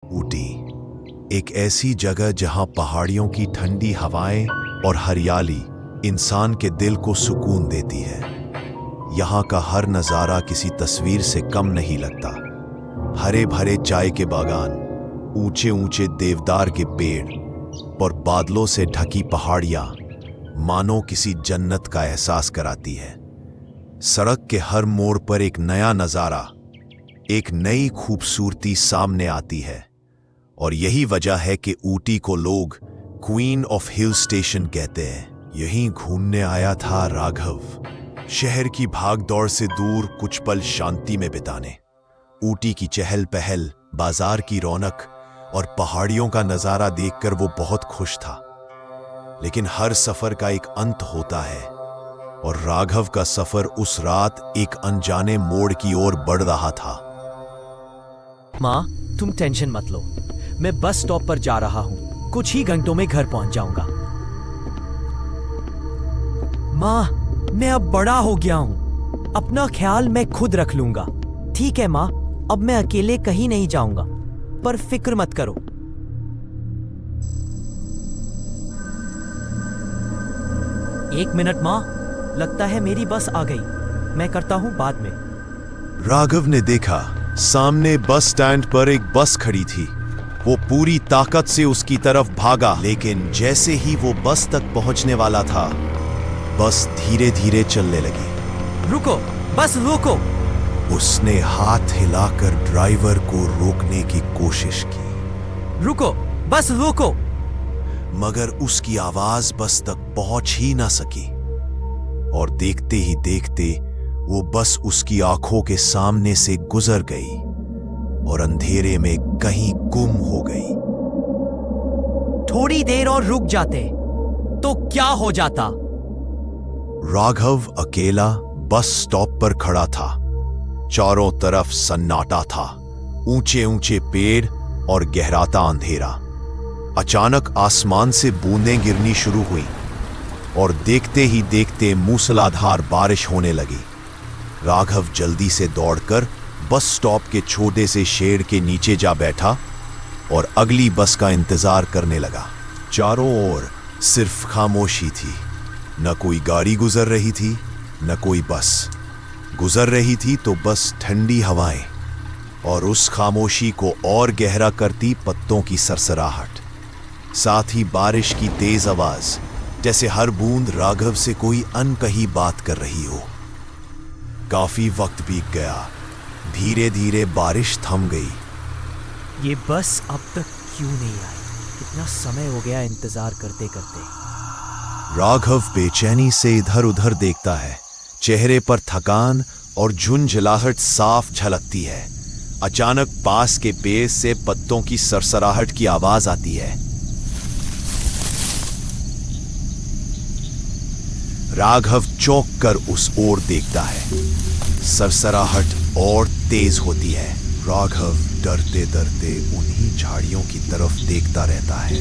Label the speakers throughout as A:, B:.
A: ऊटी एक ऐसी जगह जहां पहाड़ियों की ठंडी हवाएं और हरियाली इंसान के दिल को सुकून देती है। यहाँ का हर नज़ारा किसी तस्वीर से कम नहीं लगता। हरे भरे चाय के बागान, ऊंचे ऊंचे देवदार के पेड़ और बादलों से ढकी पहाड़ियां मानो किसी जन्नत का एहसास कराती है। सड़क के हर मोड़ पर एक नया नज़ारा, एक नई खूबसूरती सामने आती है। और यही वजह है कि ऊटी को लोग क्वीन ऑफ हिल स्टेशन कहते हैं। यहीं घूमने आया था राघव, शहर की भागदौड़ से दूर कुछ पल शांति में बिताने। ऊटी की चहल पहल, बाजार की रौनक और पहाड़ियों का नजारा देखकर वो बहुत खुश था। लेकिन हर सफर का एक अंत होता है, और राघव का सफर उस रात एक अनजाने मोड़ की ओर बढ़ रहा था।
B: माँ, तुम टेंशन मत लो, मैं बस स्टॉप पर जा रहा हूँ, कुछ ही घंटों में घर पहुंच जाऊंगा। माँ, मैं अब बड़ा हो गया हूँ, अपना ख्याल मैं खुद रख लूंगा। ठीक है माँ, अब मैं अकेले कहीं नहीं जाऊंगा, पर फिक्र मत करो। एक मिनट माँ, लगता है मेरी बस आ गई, मैं करता हूँ बाद में।
A: राघव ने देखा सामने बस स्टैंड पर एक बस खड़ी थी। वो पूरी ताकत से उसकी तरफ भागा, लेकिन जैसे ही वो बस तक पहुंचने वाला था, बस धीरे धीरे चलने लगी।
B: रुको, बस रुको।
A: उसने हाथ हिलाकर ड्राइवर को रोकने की कोशिश की।
B: रुको, बस रुको।
A: मगर उसकी आवाज बस तक पहुंच ही ना सकी, और देखते ही देखते वो बस उसकी आंखों के सामने से गुजर गई और अंधेरे में कहीं गुम हो गई।
B: थोड़ी देर और रुक जाते तो क्या हो जाता?
A: राघव अकेला बस स्टॉप पर खड़ा था। चारों तरफ सन्नाटा था, ऊंचे ऊंचे पेड़ और गहराता अंधेरा। अचानक आसमान से बूंदें गिरनी शुरू हुई, और देखते ही देखते मूसलाधार बारिश होने लगी। राघव जल्दी से दौड़कर बस स्टॉप के छोटे से शेड के नीचे जा बैठा और अगली बस का इंतजार करने लगा। चारों ओर सिर्फ खामोशी थी। न कोई गाड़ी गुजर रही थी, न कोई बस गुजर रही थी, तो बस ठंडी हवाएं और उस खामोशी को और गहरा करती पत्तों की सरसराहट, साथ ही बारिश की तेज आवाज, जैसे हर बूंद राघव से कोई अनकही बात कर रही हो। काफी वक्त बीत गया, धीरे धीरे बारिश थम गई।
B: ये बस अब तक क्यों नहीं आई? कितना समय हो गया इंतजार करते करते।
A: राघव बेचैनी से इधर उधर देखता है। चेहरे पर थकान और झुंझलाहट साफ झलकती है। अचानक पास के पेड़ से पत्तों की सरसराहट की आवाज आती है। राघव चौंक कर उस ओर देखता है। सरसराहट और तेज होती है। राघव डरते डरते उन्हीं झाड़ियों की तरफ देखता रहता है।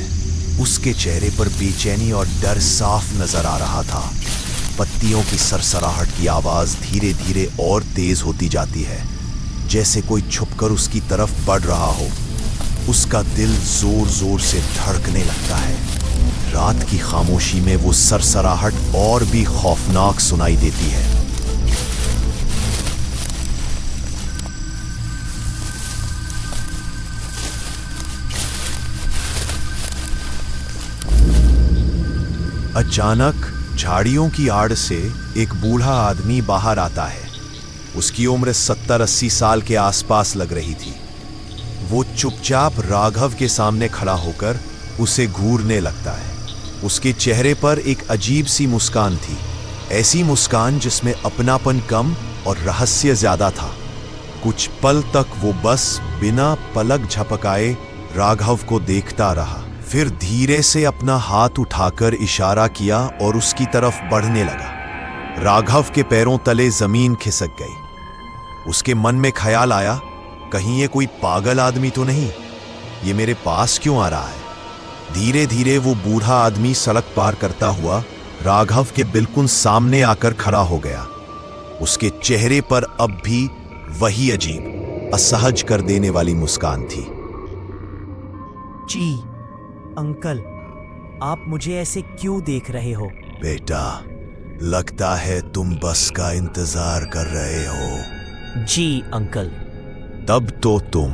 A: उसके चेहरे पर बेचैनी और डर साफ नजर आ रहा था। पत्तियों की सरसराहट की आवाज धीरे धीरे और तेज होती जाती है, जैसे कोई छुपकर उसकी तरफ बढ़ रहा हो। उसका दिल जोर जोर से धड़कने लगता है। रात की खामोशी में वो सरसराहट और भी खौफनाक सुनाई देती है। अचानक झाड़ियों की आड़ से एक बूढ़ा आदमी बाहर आता है। उसकी उम्र 70-80 साल के आसपास लग रही थी। वो चुपचाप राघव के सामने खड़ा होकर उसे घूरने लगता है। उसके चेहरे पर एक अजीब सी मुस्कान थी, ऐसी मुस्कान जिसमें अपनापन कम और रहस्य ज्यादा था। कुछ पल तक वो बस बिना पलक झपकाए राघव को देखता रहा, फिर धीरे से अपना हाथ उठाकर इशारा किया और उसकी तरफ बढ़ने लगा। राघव के पैरों तले जमीन खिसक गई। उसके मन में ख्याल आया, कहीं ये कोई पागल आदमी तो नहीं, ये मेरे पास क्यों आ रहा है। धीरे धीरे वो बूढ़ा आदमी सड़क पार करता हुआ राघव के बिल्कुल सामने आकर खड़ा हो गया। उसके चेहरे पर अब भी वही अजीब, असहज कर देने वाली मुस्कान थी।
B: जी अंकल, आप मुझे ऐसे क्यों देख रहे हो?
A: बेटा, लगता है तुम बस का इंतजार कर रहे हो।
B: जी अंकल।
A: तब तो तुम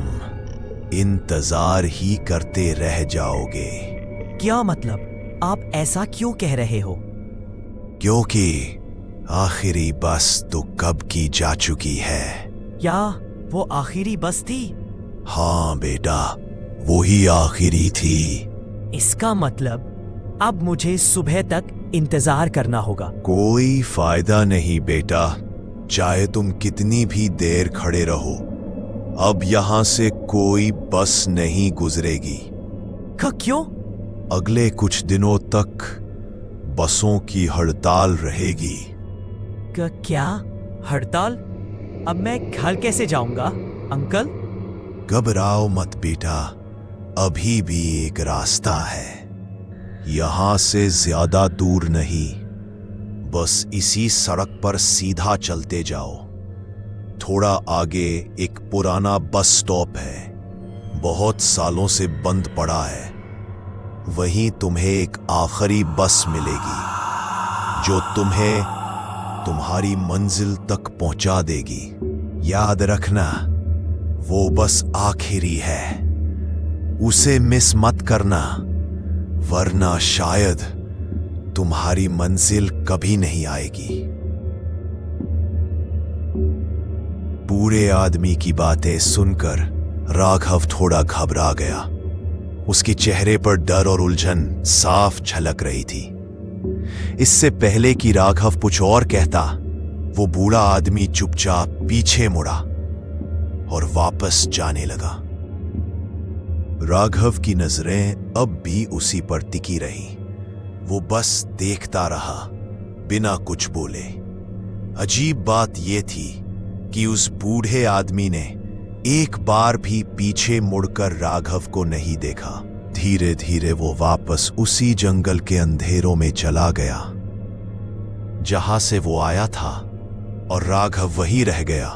A: इंतजार ही करते रह जाओगे।
B: क्या मतलब? आप ऐसा क्यों कह रहे हो?
A: क्योंकि आखिरी बस तो कब की जा चुकी है।
B: क्या वो आखिरी बस थी?
A: हाँ बेटा, वो ही आखिरी थी।
B: इसका मतलब अब मुझे सुबह तक इंतजार करना होगा।
A: कोई फायदा नहीं बेटा, चाहे तुम कितनी भी देर खड़े रहो, अब यहां से कोई बस नहीं गुजरेगी।
B: क्यों?
A: अगले कुछ दिनों तक बसों की हड़ताल रहेगी।
B: क्या हड़ताल? अब मैं घर कैसे जाऊंगा अंकल?
A: घबराओ मत बेटा, अभी भी एक रास्ता है। यहां से ज्यादा दूर नहीं, बस इसी सड़क पर सीधा चलते जाओ। थोड़ा आगे एक पुराना बस स्टॉप है, बहुत सालों से बंद पड़ा है। वहीं तुम्हें एक आखिरी बस मिलेगी जो तुम्हें तुम्हारी मंजिल तक पहुंचा देगी। याद रखना, वो बस आखिरी है, उसे मिस मत करना, वरना शायद तुम्हारी मंजिल कभी नहीं आएगी। बूढ़े आदमी की बातें सुनकर राघव थोड़ा घबरा गया। उसके चेहरे पर डर और उलझन साफ झलक रही थी। इससे पहले कि राघव कुछ और कहता, वो बूढ़ा आदमी चुपचाप पीछे मुड़ा और वापस जाने लगा। राघव की नजरें अब भी उसी पर टिकी रहीं। वो बस देखता रहा, बिना कुछ बोले। अजीब बात यह थी कि उस बूढ़े आदमी ने एक बार भी पीछे मुड़कर राघव को नहीं देखा। धीरे धीरे वो वापस उसी जंगल के अंधेरों में चला गया जहां से वो आया था, और राघव वहीं रह गया,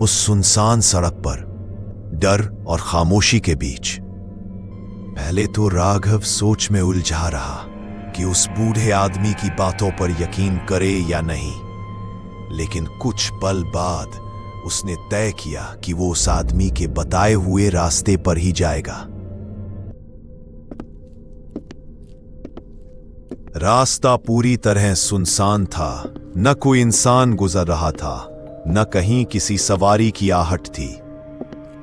A: उस सुनसान सड़क पर, डर और खामोशी के बीच। पहले तो राघव सोच में उलझा रहा कि उस बूढ़े आदमी की बातों पर यकीन करे या नहीं, लेकिन कुछ पल बाद उसने तय किया कि वो उस आदमी के बताए हुए रास्ते पर ही जाएगा। रास्ता पूरी तरह सुनसान था, न कोई इंसान गुजर रहा था, न कहीं किसी सवारी की आहट थी।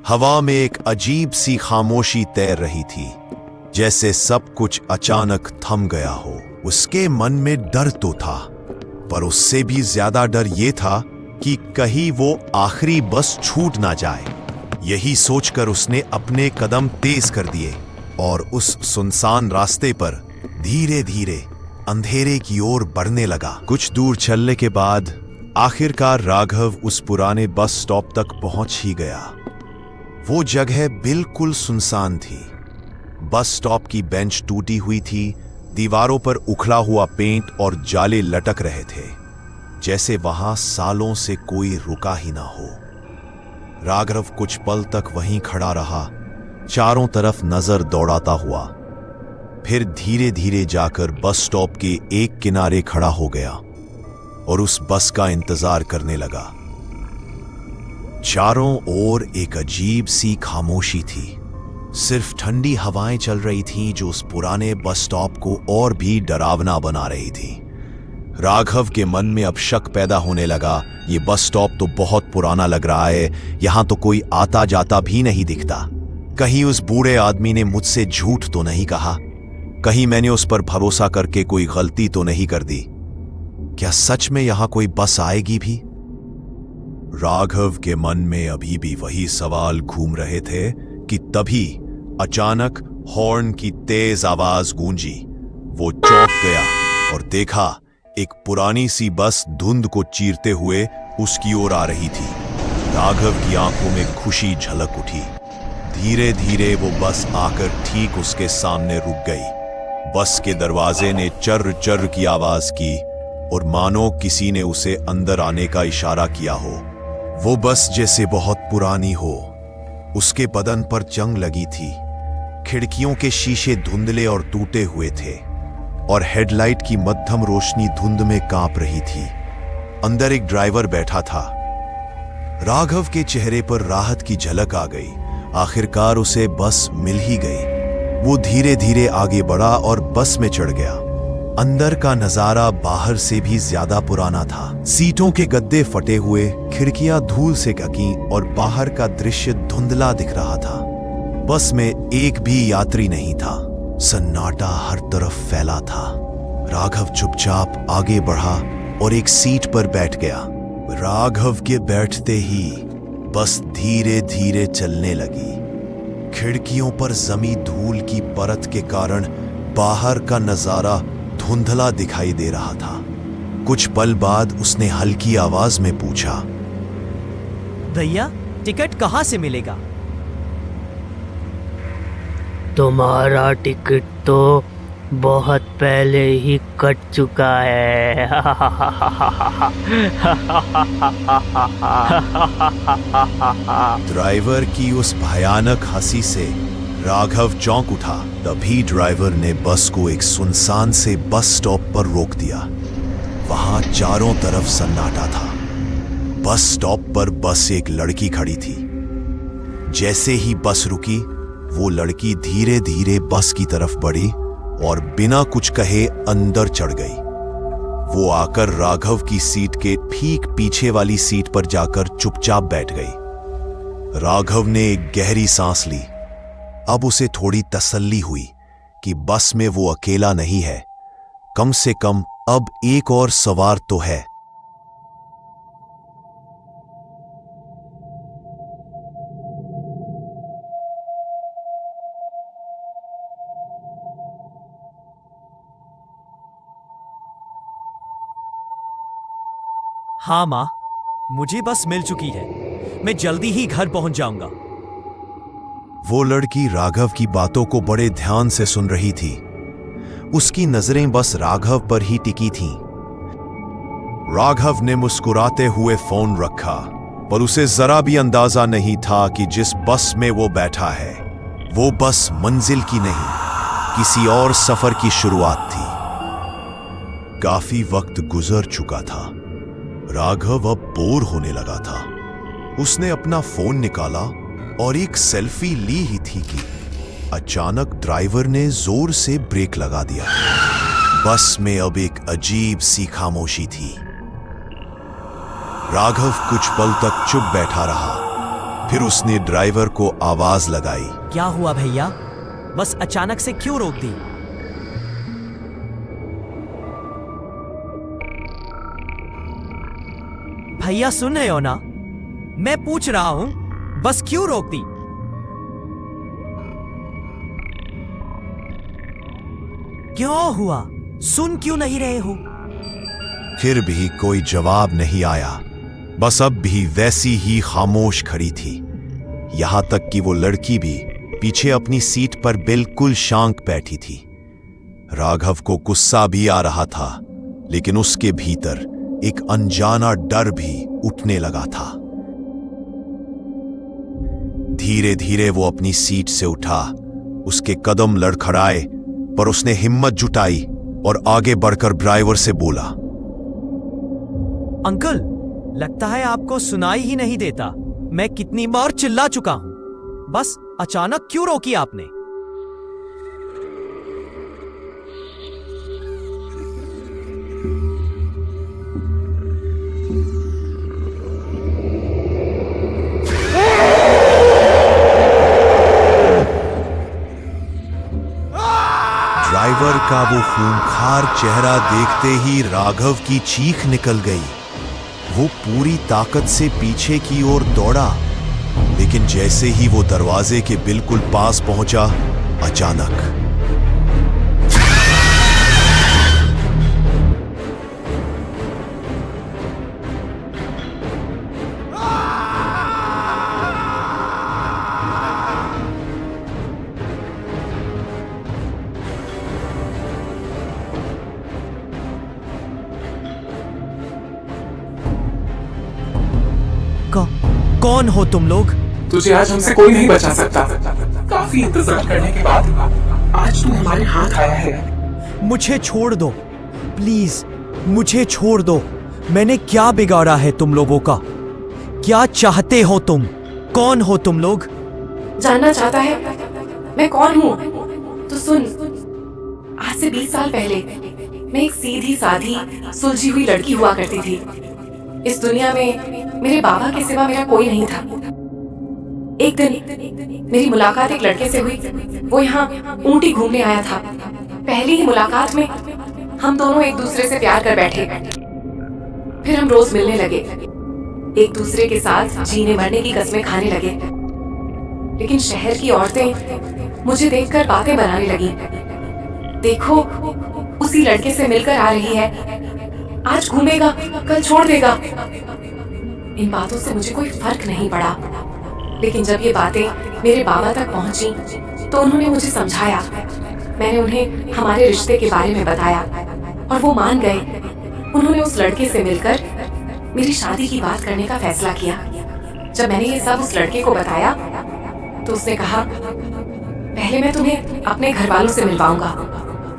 A: हवा में एक अजीब सी खामोशी तैर रही थी, जैसे सब कुछ अचानक थम गया हो। उसके मन में डर तो था, पर उससे भी ज्यादा डर यह था कि कहीं वो आखिरी बस छूट ना जाए। यही सोचकर उसने अपने कदम तेज कर दिए और उस सुनसान रास्ते पर धीरे धीरे अंधेरे की ओर बढ़ने लगा। कुछ दूर चलने के बाद आखिरकार राघव उस पुराने बस स्टॉप तक पहुंच ही गया। वो जगह बिल्कुल सुनसान थी। बस स्टॉप की बेंच टूटी हुई थी, दीवारों पर उखड़ा हुआ पेंट और जाले लटक रहे थे, जैसे वहां सालों से कोई रुका ही ना हो। राघव कुछ पल तक वहीं खड़ा रहा, चारों तरफ नजर दौड़ाता हुआ। फिर धीरे धीरे जाकर बस स्टॉप के एक किनारे खड़ा हो गया और उस बस का इंतजार करने लगा। चारों ओर एक अजीब सी खामोशी थी। सिर्फ ठंडी हवाएं चल रही थीं जो उस पुराने बस स्टॉप को और भी डरावना बना रही थी। राघव के मन में अब शक पैदा होने लगा, ये बस स्टॉप तो बहुत पुराना लग रहा है, यहां तो कोई आता जाता भी नहीं दिखता। कहीं उस बूढ़े आदमी ने मुझसे झूठ तो नहीं कहा? कहीं मैंने उस पर भरोसा करके कोई गलती तो नहीं कर दी? क्या सच में यहां कोई बस आएगी भी? राघव के मन में अभी भी वही सवाल घूम रहे थे कि तभी अचानक हॉर्न की तेज आवाज गूंजी। वो चौंक गया और देखा एक पुरानी सी बस धुंध को चीरते हुए उसकी ओर आ रही थी। राघव की आंखों में खुशी झलक उठी। धीरे धीरे वो बस आकर ठीक उसके सामने रुक गई। बस के दरवाजे ने चर्र चर्र की आवाज की और मानो किसी ने उसे अंदर आने का इशारा किया हो। वो बस जैसे बहुत पुरानी हो, उसके बदन पर जंग लगी थी, खिड़कियों के शीशे धुंधले और टूटे हुए थे और हेडलाइट की मध्यम रोशनी धुंध में कांप रही थी। अंदर एक ड्राइवर बैठा था। राघव के चेहरे पर राहत की झलक आ गई। आखिरकार उसे बस मिल ही गई। वो धीरे धीरे आगे बढ़ा और बस में चढ़ गया। अंदर का नजारा बाहर से भी ज्यादा पुराना था। सीटों के गद्दे फटे हुए, खिड़कियां धूल से ढकी और बाहर का दृश्य धुंधला दिख रहा था। बस में एक भी यात्री नहीं था। सन्नाटा हर तरफ फैला था। राघव चुपचाप आगे बढ़ा और एक सीट पर बैठ गया। राघव के बैठते ही बस धीरे धीरे चलने लगी। खिड़कियों पर जमी धूल की परत के कारण बाहर का नजारा धुंधला दिखाई दे रहा था। कुछ पल बाद उसने हल्की आवाज में पूछा,
B: भैया टिकट कहाँ से मिलेगा?
C: तुम्हारा टिकट तो बहुत पहले ही कट चुका है।
A: ड्राइवर की उस भयानक हंसी से राघव चौंक उठा। तभी ड्राइवर ने बस को एक सुनसान से बस स्टॉप पर रोक दिया। वहां चारों तरफ सन्नाटा था। बस स्टॉप पर बस एक लड़की खड़ी थी। जैसे ही बस रुकी, वो लड़की धीरे धीरे बस की तरफ बढ़ी और बिना कुछ कहे अंदर चढ़ गई। वो आकर राघव की सीट के ठीक पीछे वाली सीट पर जाकर चुपचाप बैठ गई। राघव ने एक गहरी सांस ली। अब उसे थोड़ी तसल्ली हुई कि बस में वो अकेला नहीं है। कम से कम अब एक और सवार तो है।
B: हाँ माँ, मुझे बस मिल चुकी है। मैं जल्दी ही घर पहुंच जाऊंगा।
A: वो लड़की राघव की बातों को बड़े ध्यान से सुन रही थी। उसकी नजरें बस राघव पर ही टिकी थीं। राघव ने मुस्कुराते हुए फोन रखा, पर उसे जरा भी अंदाजा नहीं था कि जिस बस में वो बैठा है, वो बस मंजिल की नहीं, किसी और सफर की शुरुआत थी। काफी वक्त गुजर चुका था। राघव अब बोर होने लगा था। उसने अपना फोन निकाला और एक सेल्फी ली ही थी कि अचानक ड्राइवर ने जोर से ब्रेक लगा दिया। बस में अब एक अजीब सी खामोशी थी। राघव कुछ पल तक चुप बैठा रहा। फिर उसने ड्राइवर को आवाज लगाई,
B: क्या हुआ भैया? बस अचानक से क्यों रोक दी? भैया सुन रहे हो ना? मैं पूछ रहा हूं, बस क्यों रोक दी? क्यों हुआ? सुन क्यों नहीं रहे हो?
A: फिर भी कोई जवाब नहीं आया। बस अब भी वैसी ही खामोश खड़ी थी। यहां तक कि वो लड़की भी पीछे अपनी सीट पर बिल्कुल शांत बैठी थी। राघव को गुस्सा भी आ रहा था, लेकिन उसके भीतर एक अनजाना डर भी उठने लगा था। धीरे धीरे वो अपनी सीट से उठा। उसके कदम लड़खड़ाए, पर उसने हिम्मत जुटाई और आगे बढ़कर ड्राइवर से बोला,
B: अंकल, लगता है आपको सुनाई ही नहीं देता। मैं कितनी बार चिल्ला चुका हूं। बस अचानक क्यों रोकी आपने?
A: ड्राइवर का वो खूंखार चेहरा देखते ही राघव की चीख निकल गई। वो पूरी ताकत से पीछे की ओर दौड़ा, लेकिन जैसे ही वो दरवाजे के बिल्कुल पास पहुंचा, अचानक
B: कौन हो तुम लोग?
D: तुझे आज हमसे कोई नहीं बचा सकता। काफी इंतजार करने के बाद आज तू हमारे हाथ आया है।
B: मुझे छोड़ दो प्लीज, मुझे छोड़ दो। मैंने क्या बिगाड़ा है तुम लोगों का? क्या चाहते हो तुम? कौन हो तुम लोग?
E: जानना चाहता है मैं कौन हूँ? तो सुन, आज से 20 साल पहले मैं एक सीधी साधी सुलझी हुई लड़की हुआ करती थी। इस दुनिया में मेरे बाबा के सिवा मेरा कोई नहीं था। एक दिन मेरी मुलाकात एक लड़के से हुई। वो यहाँ ऊंटी घूमने आया था। पहली ही मुलाकात में हम दोनों एक दूसरे से प्यार कर बैठे। फिर हम रोज मिलने लगे, एक दूसरे के साथ जीने मरने की कस्में खाने लगे। लेकिन शहर की औरतें मुझे देखकर बातें बनाने लगी। देखो, उसी लड़के से मिलकर आ रही है, आज घूमेगा कल छोड़ देगा। इन बातों से मुझे कोई फर्क नहीं पड़ा। लेकिन जब ये बातें मेरे बाबा तक पहुंची तो उन्होंने मुझे समझाया। मैंने उन्हें हमारे रिश्ते के बारे में बताया और वो मान गए। उन्होंने उस लड़के से मिलकर मेरी शादी की बात करने का फैसला किया। जब मैंने ये सब उस लड़के को बताया तो उसने कहा, पहले मैं तुम्हें अपने घर वालों से मिलवाऊंगा,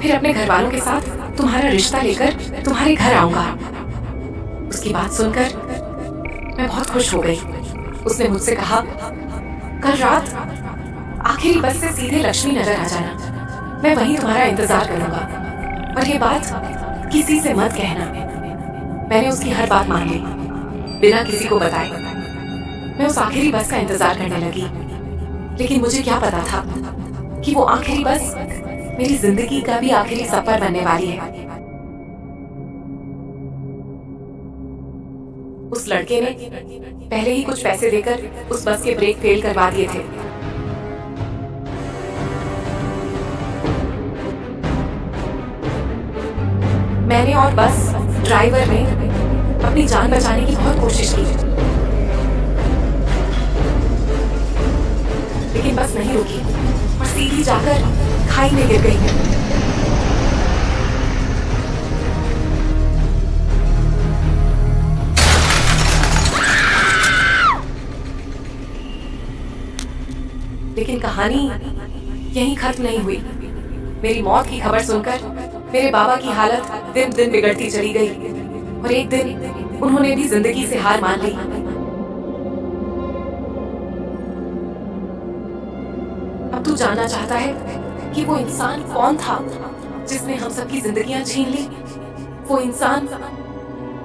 E: फिर अपने घर वालों के साथ तुम्हारा रिश्ता लेकर तुम्हारे घर आऊंगा। उसकी बात सुनकर मैं बहुत खुश हो गई। उसने मुझसे कहा, कल रात आखिरी बस से सीधे लक्ष्मी नगर आ जाना, मैं वहीं तुम्हारा इंतजार करूंगा। और ये बात किसी से मत कहना। मैंने उसकी हर बात मान ली, बिना किसी को बताए। मैं उस आखिरी बस का इंतजार करने लगी। लेकिन मुझे क्या पता था कि वो आखिरी बस मेरी जिंदगी का भी आखिरी सफर बनने वाली है। उस लड़के ने पहले ही कुछ पैसे देकर उस बस के ब्रेक फेल करवा दिए थे। मैंने और बस ड्राइवर ने अपनी जान बचाने की बहुत कोशिश की, लेकिन बस नहीं रुकी और सीधी जाकर खाई में गिर गई। लेकिन कहानी यहीं खत्म नहीं हुई। मेरी मौत की खबर सुनकर मेरे बाबा की हालत दिन दिन बिगड़ती चली गई और एक दिन उन्होंने भी जिंदगी से हार मान ली। अब तू जानना चाहता है कि वो इंसान कौन था जिसने हम सबकी जिंदगियां छीन ली? वो इंसान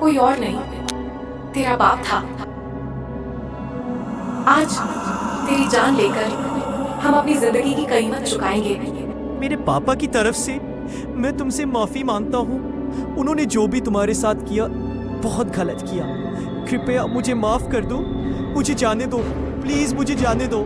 E: कोई और नहीं, तेरा बाप था। आज तेरी जान लेकर हम अपनी जिंदगी की कीमत चुकाएंगे।
B: मेरे पापा की तरफ से मैं तुमसे माफी मांगता हूँ। उन्होंने जो भी तुम्हारे साथ किया बहुत गलत किया। कृपया मुझे माफ कर दो। मुझे जाने दो, प्लीज मुझे जाने दो।